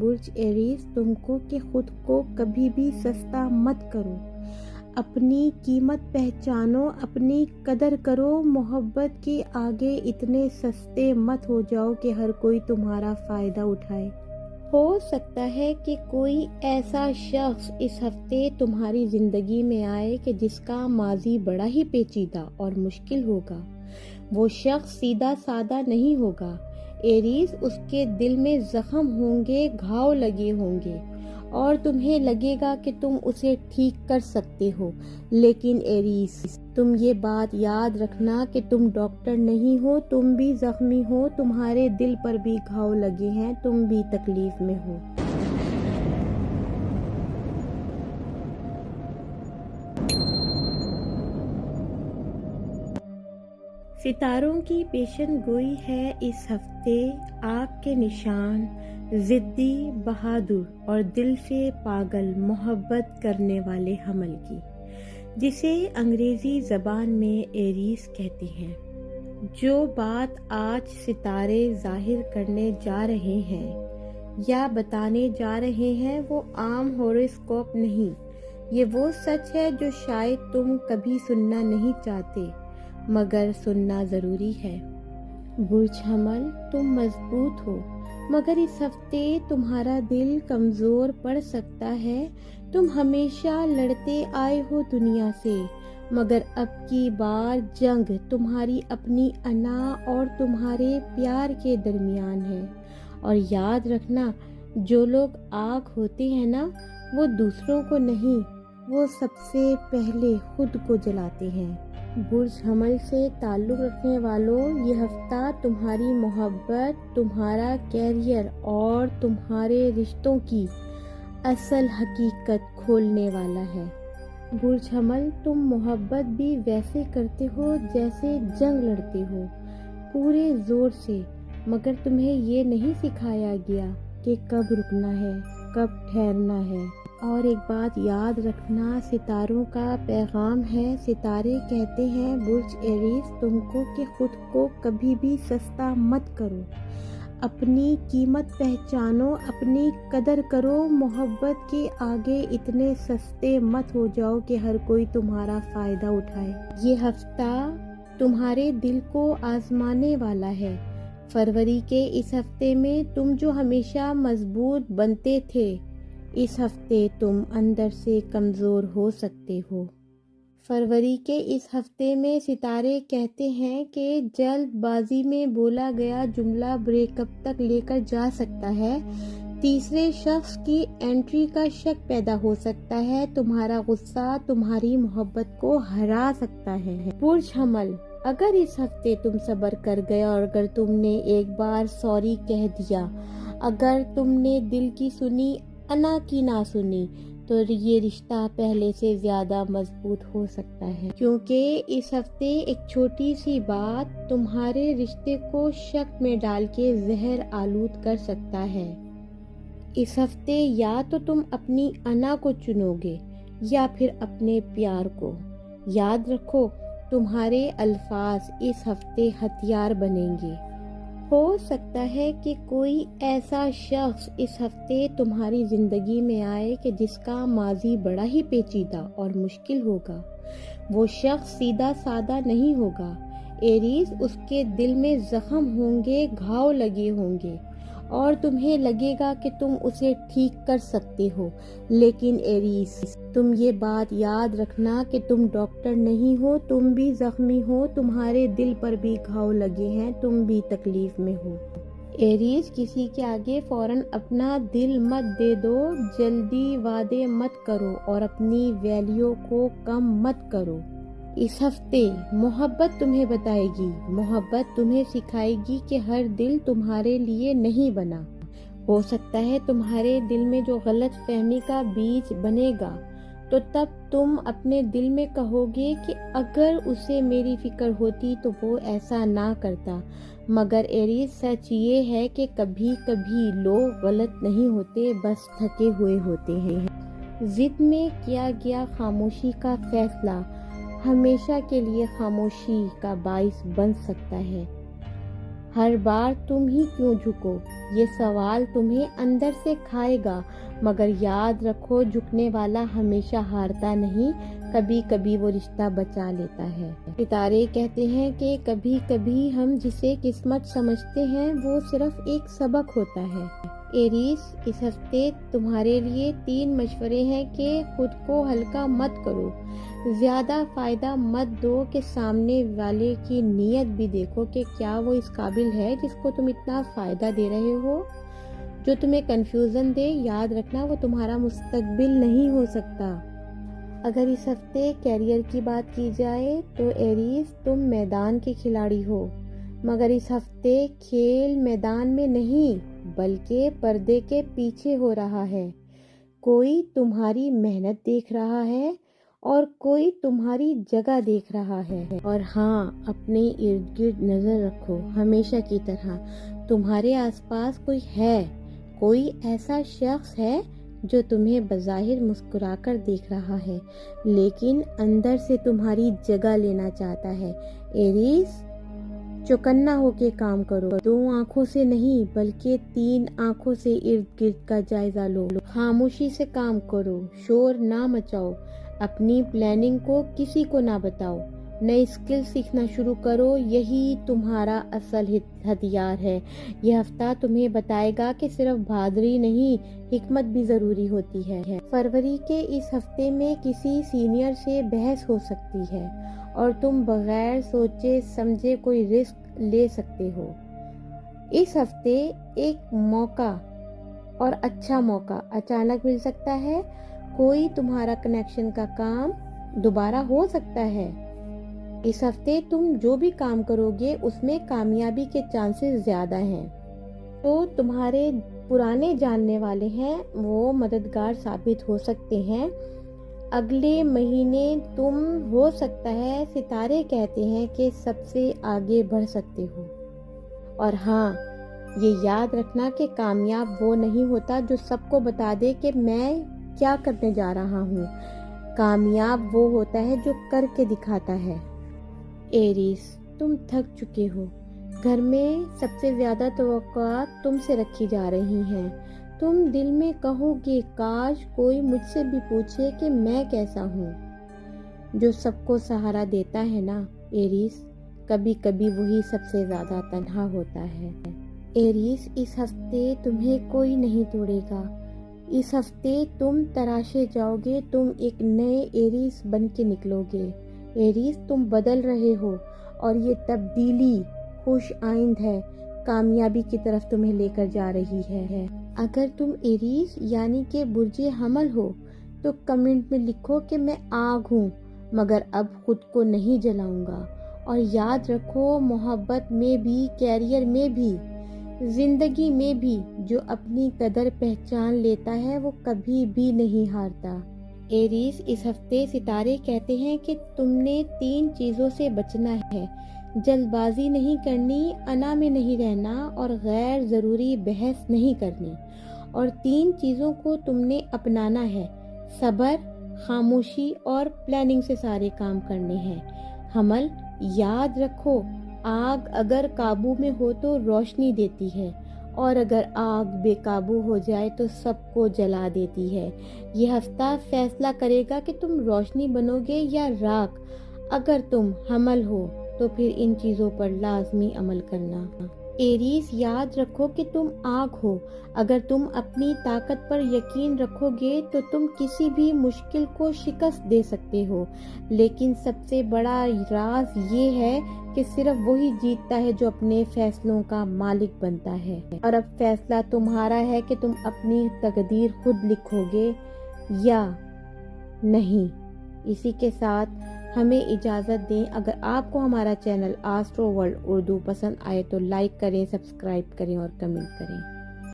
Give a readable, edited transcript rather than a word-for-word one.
برج arrays تم کو کہ خود کو کبھی بھی سستا مت کرو، اپنی قیمت پہچانو، اپنی قدر کرو، محبت کے آگے اتنے سستے مت ہو جاؤ کہ ہر کوئی تمہارا فائدہ اٹھائے۔ ہو سکتا ہے کہ کوئی ایسا شخص اس ہفتے تمہاری زندگی میں آئے کہ جس کا ماضی بڑا ہی پیچیدہ اور مشکل ہوگا۔ وہ شخص سیدھا سادہ نہیں ہوگا ایریز، اس کے دل میں زخم ہوں گے، گھاؤ لگے ہوں گے اور تمہیں لگے گا کہ تم اسے ٹھیک کر سکتے ہو، لیکن ایریز تم یہ بات یاد رکھنا کہ تم ڈاکٹر نہیں ہو، تم بھی زخمی ہو، تمہارے دل پر بھی گھاؤ لگے ہیں، تم بھی تکلیف میں ہو۔ ستاروں کی پیشن گوئی ہے اس ہفتے آپ کے نشان ضدی، بہادر اور دل سے پاگل محبت کرنے والے حمل کی، جسے انگریزی زبان میں ایریز کہتے ہیں۔ جو بات آج ستارے ظاہر کرنے جا رہے ہیں یا بتانے جا رہے ہیں وہ عام ہوروسکوپ نہیں، یہ وہ سچ ہے جو شاید تم کبھی سننا نہیں چاہتے مگر سننا ضروری ہے۔ برج حمل تم مضبوط ہو مگر اس ہفتے تمہارا دل کمزور پڑ سکتا ہے۔ تم ہمیشہ لڑتے آئے ہو دنیا سے مگر اب کی بار جنگ تمہاری اپنی انا اور تمہارے پیار کے درمیان ہے، اور یاد رکھنا جو لوگ آگ ہوتے ہیں نا وہ دوسروں کو نہیں، وہ سب سے پہلے خود کو جلاتے ہیں۔ برج حمل سے تعلق رکھنے والوں، یہ ہفتہ تمہاری محبت، تمہارا کیریئر اور تمہارے رشتوں کی اصل حقیقت کھولنے والا ہے۔ برج حمل تم محبت بھی ویسے کرتے ہو جیسے جنگ لڑتے ہو، پورے زور سے، مگر تمہیں یہ نہیں سکھایا گیا کہ کب رکنا ہے، کب ٹھہرنا ہے۔ اور ایک بات یاد رکھنا، ستاروں کا پیغام ہے، ستارے کہتے ہیں برج ایریز تم کو کہ خود کو کبھی بھی سستا مت کرو، اپنی قیمت پہچانو، اپنی قدر کرو، محبت کے آگے اتنے سستے مت ہو جاؤ کہ ہر کوئی تمہارا فائدہ اٹھائے۔ یہ ہفتہ تمہارے دل کو آزمانے والا ہے۔ فروری کے اس ہفتے میں تم جو ہمیشہ مضبوط بنتے تھے، اس ہفتے تم اندر سے کمزور ہو سکتے ہو۔ فروری کے اس ہفتے میں ستارے کہتے ہیں کہ جلد بازی میں بولا گیا جملہ بریک اپ تک لے کر جا سکتا ہے، تیسرے شخص کی انٹری کا شک پیدا ہو سکتا ہے، تمہارا غصہ تمہاری محبت کو ہرا سکتا ہے۔ برج حمل اگر اس ہفتے تم صبر کر گئے اور اگر تم نے ایک بار سوری کہہ دیا، اگر تم نے دل کی سنی انا کی نہ سنی، تو یہ رشتہ پہلے سے زیادہ مضبوط ہو سکتا ہے، کیونکہ اس ہفتے ایک چھوٹی سی بات تمہارے رشتے کو شک میں ڈال کے زہر آلود کر سکتا ہے۔ اس ہفتے یا تو تم اپنی انا کو چنو گے یا پھر اپنے پیار کو۔ یاد رکھو تمہارے الفاظ اس ہفتے ہتھیار بنیں گے۔ ہو سکتا ہے کہ کوئی ایسا شخص اس ہفتے تمہاری زندگی میں آئے کہ جس کا ماضی بڑا ہی پیچیدہ اور مشکل ہوگا۔ وہ شخص سیدھا سادہ نہیں ہوگا ایریز، اس کے دل میں زخم ہوں گے، گھاؤ لگے ہوں گے اور تمہیں لگے گا کہ تم اسے ٹھیک کر سکتے ہو، لیکن ایریز تم یہ بات یاد رکھنا کہ تم ڈاکٹر نہیں ہو، تم بھی زخمی ہو، تمہارے دل پر بھی گھاؤ لگے ہیں، تم بھی تکلیف میں ہو۔ ایریز کسی کے آگے فوراً اپنا دل مت دے دو، جلدی وعدے مت کرو اور اپنی ویلیو کو کم مت کرو۔ اس ہفتے محبت تمہیں بتائے گی، محبت تمہیں سکھائے گی کہ ہر دل تمہارے لیے نہیں بنا۔ ہو سکتا ہے تمہارے دل میں جو غلط فہمی کا بیج بنے گا تو تب تم اپنے دل میں کہو گے کہ اگر اسے میری فکر ہوتی تو وہ ایسا نہ کرتا، مگر ایریز سچ یہ ہے کہ کبھی کبھی لوگ غلط نہیں ہوتے، بس تھکے ہوئے ہوتے ہیں۔ ضد میں کیا گیا خاموشی کا فیصلہ ہمیشہ کے لیے خاموشی کا باعث بن سکتا ہے۔ हर बार तुम ही क्यों झुको, ये सवाल तुम्हें अंदर से खाएगा, मगर याद रखो झुकने वाला हमेशा हारता नहीं, कभी कभी वो रिश्ता बचा लेता है। सितारे कहते हैं कि कभी कभी हम जिसे किस्मत समझते हैं वो सिर्फ एक सबक होता है। एरीज, इस हफ्ते तुम्हारे लिए 3 मशवरे हैं कि खुद को हल्का मत करो, ज्यादा फायदा मत दो कि सामने वाले की नीयत भी देखो कि क्या वो इस काबिल है जिसको तुम इतना फायदा दे रहे हो। जो तुम्हें कंफ्यूजन दे, याद रखना वो तुम्हारा मुस्तकबिल नहीं हो सकता। अगर इस हफ्ते कैरियर की बात की जाए तो एरीज, तुम मैदान के खिलाड़ी हो, मगर इस हफ्ते खेल मैदान में नहीं बल्कि पर्दे के पीछे हो रहा है। कोई तुम्हारी मेहनत देख रहा है और कोई तुम्हारी जगह देख रहा है। और हाँ, अपने इर्द गिर्द नजर रखो, हमेशा की तरह तुम्हारे आसपास कोई है, कोई ऐसा शख्स है जो तुम्हें बज़ाहिर मुस्कुराकर देख रहा है लेकिन अंदर से तुम्हारी जगह लेना चाहता है। एरीज, चौकन्ना होके काम करो, 2 आंखों से नहीं बल्कि 3 आंखों से इर्द गिर्द का जायजा लो। खामोशी से काम करो, शोर ना मचाओ, अपनी प्लानिंग को किसी को ना बताओ, नई स्किल सीखना शुरू करो, यही तुम्हारा असल हथियार है। यह हफ्ता तुम्हें बताएगा कि सिर्फ बहादुरी नहीं, हिकमत भी जरूरी होती है। फरवरी के इस हफ्ते में किसी सीनियर से बहस हो सकती है और तुम बगैर सोचे समझे कोई रिस्क ले सकते हो। इस हफ्ते एक मौका और अच्छा मौका अचानक मिल सकता है, कोई तुम्हारा कनेक्शन का काम दोबारा हो सकता है। इस हफ्ते तुम जो भी काम करोगे उसमें कामयाबी के चांसेस ज्यादा हैं। तो तुम्हारे पुराने जानने वाले हैं वो मददगार साबित हो सकते हैं। अगले महीने तुम हो सकता है, सितारे कहते हैं कि सबसे आगे बढ़ सकते हो। और हाँ, ये याद रखना कि कामयाब वो नहीं होता जो सबको बता दे कि मैं क्या करने जा रहा हूँ। कामयाब वो होता है जो करके दिखाता है। एरीज, तुम थक चुके हो, घर में सबसे ज्यादा तवक्कुआत तुमसे रखी जा रही हैं। तुम दिल में कहोगे काश कोई मुझसे भी पूछे कि मैं कैसा हूँ। जो सबको सहारा देता है ना एरीज, कभी कभी वही सबसे ज्यादा तन्हा होता है। एरीज, इस हफ्ते तुम्हें कोई नहीं तोड़ेगा। इस हफ्ते तुम तराशे जाओगे, तुम एक नए एरीज बन के निकलोगे। एरीज, तुम बदल रहे हो और ये तब्दीली खुश आइंद है, कामयाबी की तरफ तुम्हें लेकर जा रही है। अगर तुम एरीज यानी कि बुर्जे हमल हो तो कमेंट में लिखो कि मैं आग हूँ मगर अब खुद को नहीं जलाऊंगा। और याद रखो, मोहब्बत में भी, कैरियर में भी, जिंदगी में भी जो अपनी कदर पहचान लेता है वो कभी भी नहीं हारता। एरीज, इस हफ्ते सितारे कहते हैं कि तुमने 3 चीजों से बचना है, जल्दबाजी नहीं करनी, अना में नहीं रहना और गैर जरूरी बहस नहीं करनी। और 3 चीजों को तुमने अपनाना है, सब्र, खामोशी और प्लानिंग से सारे काम करने हैं। हमल, याद रखो, आग अगर काबू में हो तो रोशनी देती है और अगर आग बेकाबू हो जाए तो सबको जला देती है। ये हफ्ता फैसला करेगा कि तुम रोशनी बनोगे या राख। अगर तुम हमल हो तो फिर इन चीजों पर लाजमी अमल करना। एरीज, याद रखो कि तुम आग हो, अगर तुम अपनी ताकत पर यकीन रखोगे तो तुम किसी भी मुश्किल को शिकस्त दे सकते हो। लेकिन सबसे बड़ा राज ये है कि सिर्फ वही जीतता है जो अपने फैसलों का मालिक बनता है। और अब फैसला तुम्हारा है कि तुम अपनी तकदीर खुद लिखोगे या नहीं। इसी के साथ हमें इजाज़त दें। अगर आपको हमारा चैनल एस्ट्रो वर्ल्ड उर्दू पसंद आए तो लाइक करें, सब्सक्राइब करें और कमेंट करें।